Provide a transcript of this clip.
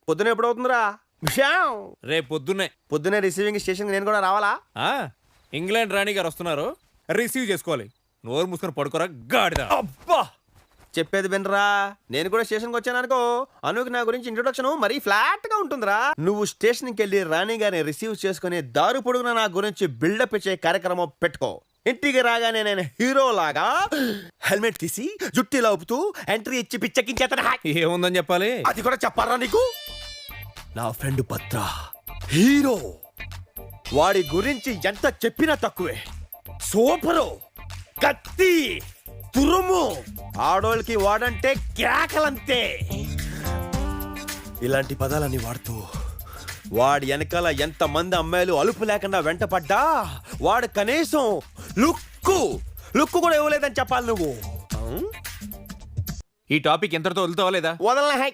పొద్దున ఎప్పుడు అవుతుందిరా విషయం? రేపు పొద్దునే రిసీవింగ్ స్టేషన్ నేను కూడా రావాలా? ఇంగ్లాండ్ రాణి గారు వస్తున్నారు, రిసీవ్ చేసుకోవాలి. నోరు మూసుకొని పడుకోరా గాడిద. అబ్బా చెప్పేది వినరా, నేను కూడా స్టేషన్కి వచ్చాను అనుకో, అనుకి నా గురించి ఇంట్రొడక్షన్ మరీ ఫ్లాట్ గా ఉంటుందిరా. నువ్వు స్టేషన్కి వెళ్ళి రాణి గారిని రిసీవ్ చేసుకుని దారు పొడుగున నా గురించి బిల్డప్ ఇచ్చే కార్యక్రమం పెట్టుకో. ఇంటికి రాగానే నేను హీరో లాగా హెల్మెట్ తీసి జుట్టిలా ఊపుతూ ఎంట్రీ ఇచ్చి పిచ్చెక్కించేతన. ఏముందని చెప్పాలి? అది కూడా చెప్పారా నీకు? నా ఫ్రెండ్ భద్ర హీరో, వాడి గురించి ఎంత చెప్పినా తక్కువే. సూపరు, కత్తి, తురుము, ఆడోళ్ళకి వాడంటే కేకలంతే. ఇలాంటి పదాలన్నీ వాడుతూ వాడి వెనకాల ఎంత మంది అమ్మాయిలు అలుపు లేకుండా వెంటపడ్డా వాడు కనీసం లుక్కు కూడా ఇవ్వలేదని చెప్పాలి నువ్వు. ఈ టాపిక్ ఎంతటితో వదులుతావా లేదా? వదలనా?